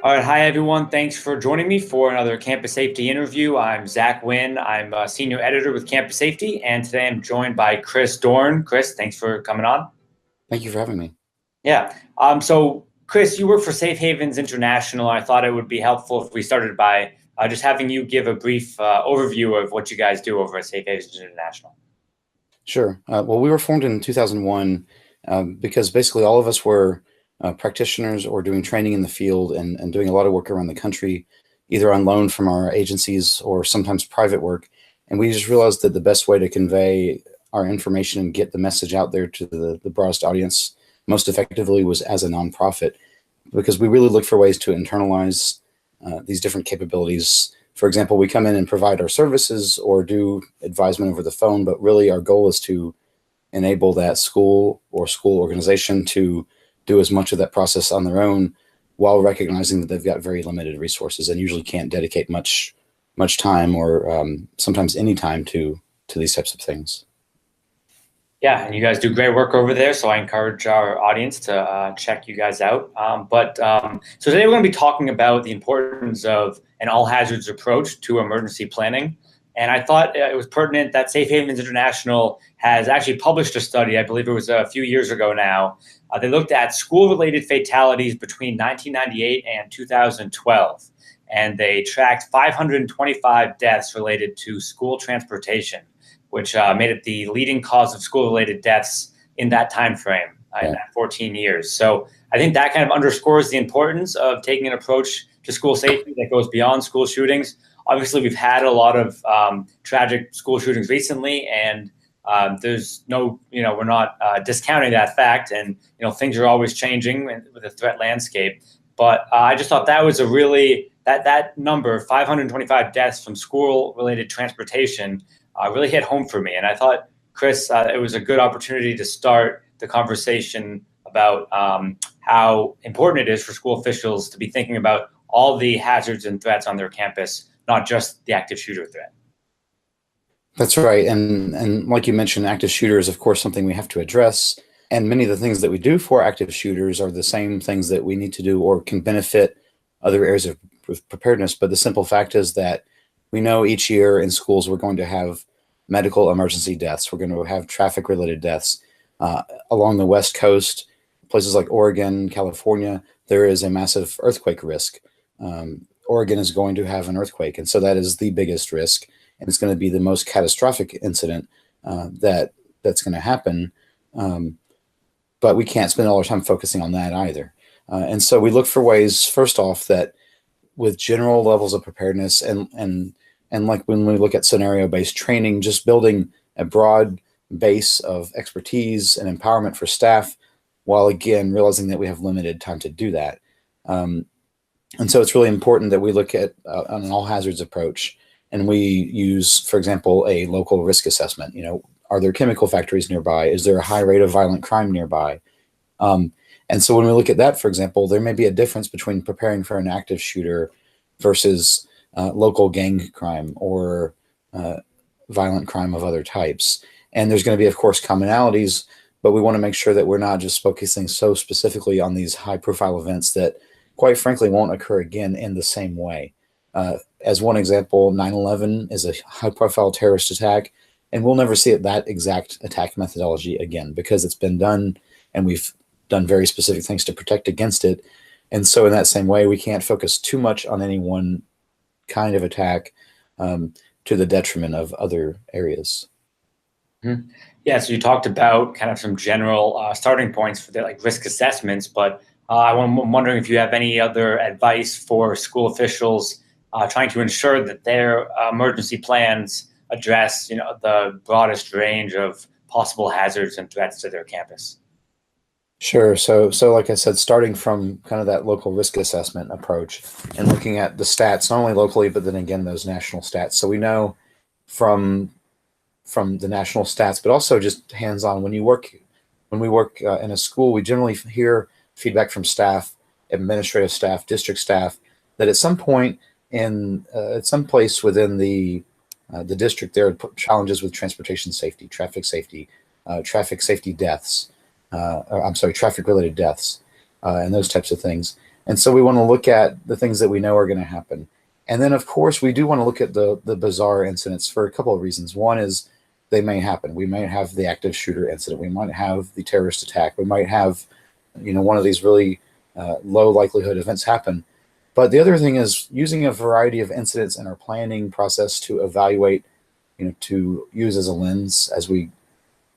All right, hi everyone. Thanks for joining me for another campus safety interview. I'm Zach Winn. I'm a senior editor with Campus Safety, and today I'm joined by Chris Dorn. Chris, thanks for coming on. Thank you for having me. Yeah. So Chris, you work for Safe Havens International. I thought it would be helpful if we started by just having you give a brief overview of what you guys do over at Safe Havens International. Sure. Well, we were formed in 2001 because basically all of us were practitioners or doing training in the field and doing a lot of work around the country, either on loan from our agencies or sometimes private work. And we just realized that the best way to convey our information and get the message out there to the broadest audience most effectively was as a nonprofit, because we really look for ways to internalize these different capabilities. For example, we come in and provide our services or do advisement over the phone, but really our goal is to enable that school or school organization to do as much of that process on their own, while recognizing that they've got very limited resources and usually can't dedicate much time or sometimes any time to these types of things. Yeah, and you guys do great work over there, so I encourage our audience to check you guys out. So today we're going to be talking about the importance of an all hazards approach to emergency planning. And I thought it was pertinent that Safe Havens International has actually published a study, I believe it was a few years ago now. They looked at school-related fatalities between 1998 and 2012, and they tracked 525 deaths related to school transportation, which made it the leading cause of school-related deaths in that time frame, in that 14 years. So I think that kind of underscores the importance of taking an approach to school safety that goes beyond school shootings. Obviously, we've had a lot of tragic school shootings recently, and there's no, we're not discounting that fact. And, things are always changing with the threat landscape. But I just thought that was a really, that number, 525 deaths from school-related transportation, really hit home for me. And I thought, Chris, it was a good opportunity to start the conversation about how important it is for school officials to be thinking about all the hazards and threats on their campus, not just the active shooter threat. That's right. And like you mentioned, active shooter is, of course, something we have to address. And many of the things that we do for active shooters are the same things that we need to do or can benefit other areas of preparedness. But the simple fact is that we know each year in schools we're going to have medical emergency deaths. We're going to have traffic-related deaths. Along the West Coast, places like Oregon, California, there is a massive earthquake risk. Oregon is going to have an earthquake, and so that is the biggest risk, and it's going to be the most catastrophic incident that's going to happen. But we can't spend all our time focusing on that either. And so we look for ways, first off, that with general levels of preparedness and like when we look at scenario-based training, just building a broad base of expertise and empowerment for staff, while again realizing that we have limited time to do that. And so it's really important that we look at an all hazards approach, and we use, for example, a local risk assessment. Are there chemical factories nearby? Is there a high rate of violent crime nearby? And so when we look at that, for example, there may be a difference between preparing for an active shooter versus local gang crime or violent crime of other types. And there's going to be, of course, commonalities, but we want to make sure that we're not just focusing so specifically on these high-profile events that, quite frankly, won't occur again in the same way. As one example, 9/11 is a high-profile terrorist attack, and we'll never see that exact attack methodology again because it's been done, and we've done very specific things to protect against it. And so in that same way, we can't focus too much on any one kind of attack to the detriment of other areas. Mm-hmm. Yeah, so you talked about kind of some general starting points for the risk assessments, but I'm wondering if you have any other advice for school officials trying to ensure that their emergency plans address, the broadest range of possible hazards and threats to their campus. Sure. So like I said, starting from kind of that local risk assessment approach and looking at the stats, not only locally, but then again, those national stats. So we know from the national stats, but also just hands-on. When we work in a school, we generally hear feedback from staff, administrative staff, district staff, that at some point at some place within the district, there are challenges with transportation safety, traffic safety deaths, traffic-related deaths, and those types of things. And so we want to look at the things that we know are going to happen. And then, of course, we do want to look at the bizarre incidents for a couple of reasons. One is they may happen. We might have the active shooter incident. We might have the terrorist attack. We might have, one of these really low likelihood events happen. But the other thing is using a variety of incidents in our planning process to evaluate, to use as a lens as we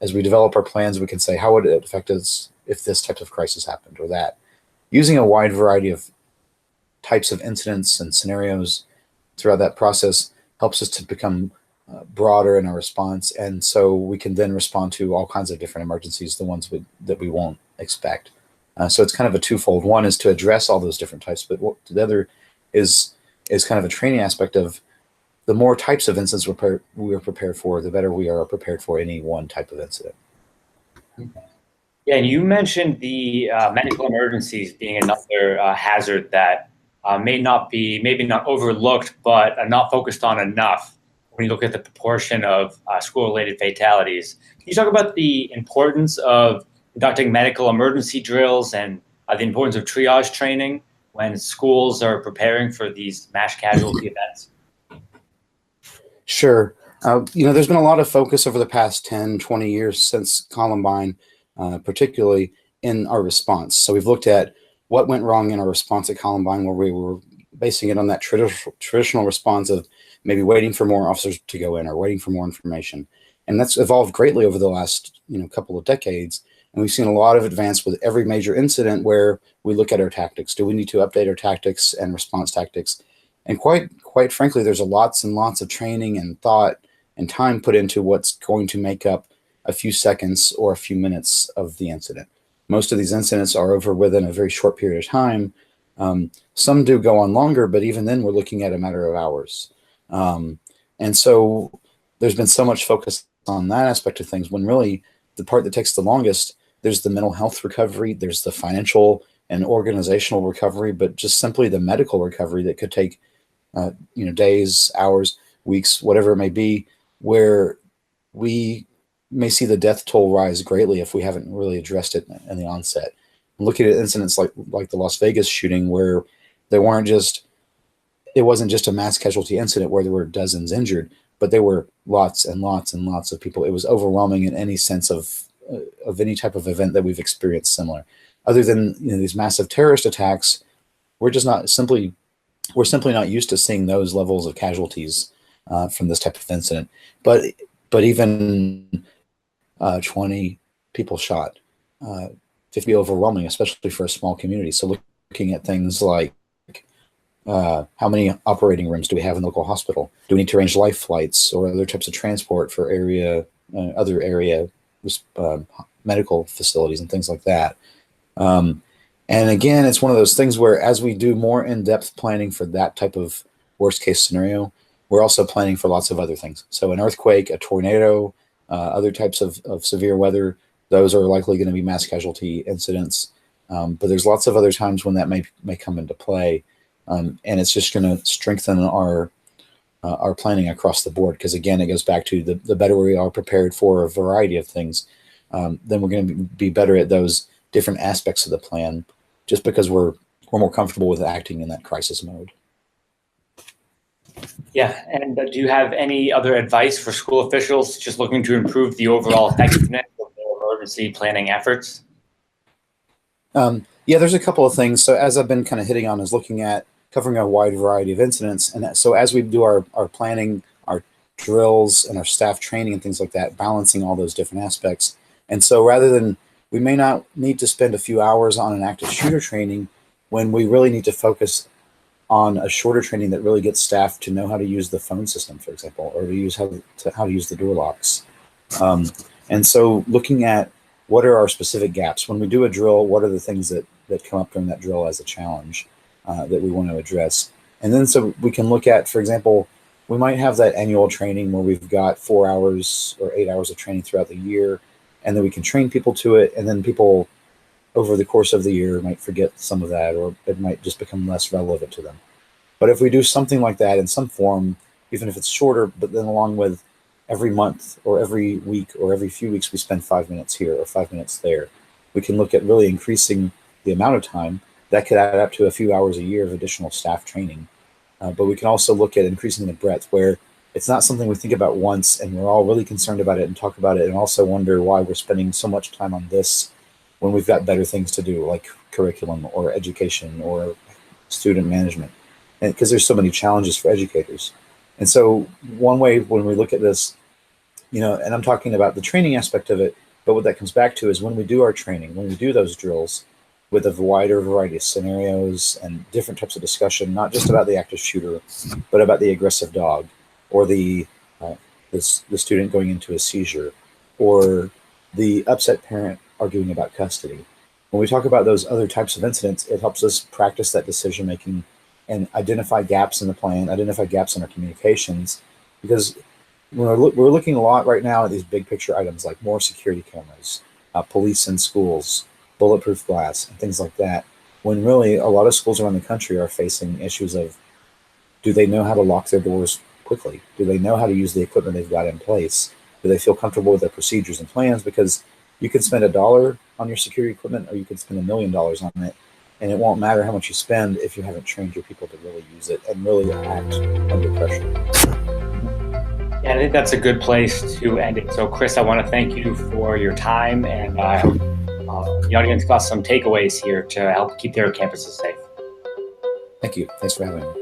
develop our plans. We can say, how would it affect us if this type of crisis happened or that? Using a wide variety of types of incidents and scenarios throughout that process helps us to become broader in our response, and so we can then respond to all kinds of different emergencies, the ones that we won't expect. So it's kind of a twofold. One is to address all those different types, but the other is kind of a training aspect of the more types of incidents we are prepared for, the better we are prepared for any one type of incident. Yeah, and you mentioned the medical emergencies being another hazard that maybe not overlooked, but not focused on enough when you look at the proportion of school-related fatalities. Can you talk about the importance of conducting medical emergency drills and the importance of triage training when schools are preparing for these mass casualty events? Sure. There's been a lot of focus over the past 10, 20 years since Columbine, particularly in our response. So we've looked at what went wrong in our response at Columbine, where we were basing it on that traditional response of maybe waiting for more officers to go in or waiting for more information. And that's evolved greatly over the last couple of decades. And we've seen a lot of advance with every major incident where we look at our tactics. Do we need to update our tactics and response tactics? And quite frankly, there's lots and lots of training and thought and time put into what's going to make up a few seconds or a few minutes of the incident. Most of these incidents are over within a very short period of time. Some do go on longer, but even then we're looking at a matter of hours. And so there's been so much focus on that aspect of things, when really the part that takes the longest, there's the mental health recovery, there's the financial and organizational recovery, but just simply the medical recovery that could take days, hours, weeks, whatever it may be, where we may see the death toll rise greatly if we haven't really addressed it in the onset. Looking at incidents like the Las Vegas shooting, where it wasn't just a mass casualty incident where there were dozens injured, but there were lots and lots and lots of people. It was overwhelming in any sense of any type of event that we've experienced similar. Other than these massive terrorist attacks, we're simply not used to seeing those levels of casualties from this type of incident. But even 20 people shot, 50 overwhelming, especially for a small community. So looking at things like how many operating rooms do we have in the local hospital? Do we need to arrange life flights or other types of transport for other area medical facilities and things like that? And again, it's one of those things where as we do more in-depth planning for that type of worst case scenario, we're also planning for lots of other things. So an earthquake, a tornado, other types of severe weather, those are likely going to be mass casualty incidents. But there's lots of other times when that may come into play. And it's just going to strengthen our planning across the board. Because again, it goes back to the better we are prepared for a variety of things, then we're going to be better at those different aspects of the plan, just because we're more comfortable with acting in that crisis mode. Yeah, and do you have any other advice for school officials just looking to improve the overall effectiveness of their emergency planning efforts? Yeah, there's a couple of things. So as I've been kind of hitting on, is looking at covering a wide variety of incidents. And so as we do our planning, our drills, and our staff training and things like that, balancing all those different aspects. And so rather than, we may not need to spend a few hours on an active shooter training when we really need to focus on a shorter training that really gets staff to know how to use the phone system, for example, or how to use the door locks. And so looking at what are our specific gaps when we do a drill, what are the things that come up during that drill as a challenge that we want to address. And then so we can look at, for example, we might have that annual training where we've got 4 hours or 8 hours of training throughout the year, and then we can train people to it, and then people over the course of the year might forget some of that, or it might just become less relevant to them. But if we do something like that in some form, even if it's shorter, but then along with every month or every week or every few weeks, we spend 5 minutes here or 5 minutes there, we can look at really increasing the amount of time that could add up to a few hours a year of additional staff training. But we can also look at increasing the breadth, where it's not something we think about once and we're all really concerned about it and talk about it, and also wonder why we're spending so much time on this when we've got better things to do, like curriculum or education or student management, and because there's so many challenges for educators. And so one way when we look at this, and I'm talking about the training aspect of it, but what that comes back to is when we do our training, when we do those drills with a wider variety of scenarios and different types of discussion, not just about the active shooter, but about the aggressive dog, or the student going into a seizure, or the upset parent arguing about custody. When we talk about those other types of incidents, it helps us practice that decision making and identify gaps in the plan, identify gaps in our communications, because we're looking a lot right now at these big picture items like more security cameras, police in schools, bulletproof glass, and things like that, when really a lot of schools around the country are facing issues of, do they know how to lock their doors quickly? Do they know how to use the equipment they've got in place? Do they feel comfortable with their procedures and plans? Because you can spend $1 on your security equipment, or you can spend $1 million on it, and it won't matter how much you spend if you haven't trained your people to really use it and really act under pressure. Yeah, I think that's a good place to end it. So, Chris, I want to thank you for your time, and I hope the audience got some takeaways here to help keep their campuses safe. Thank you. Thanks for having me.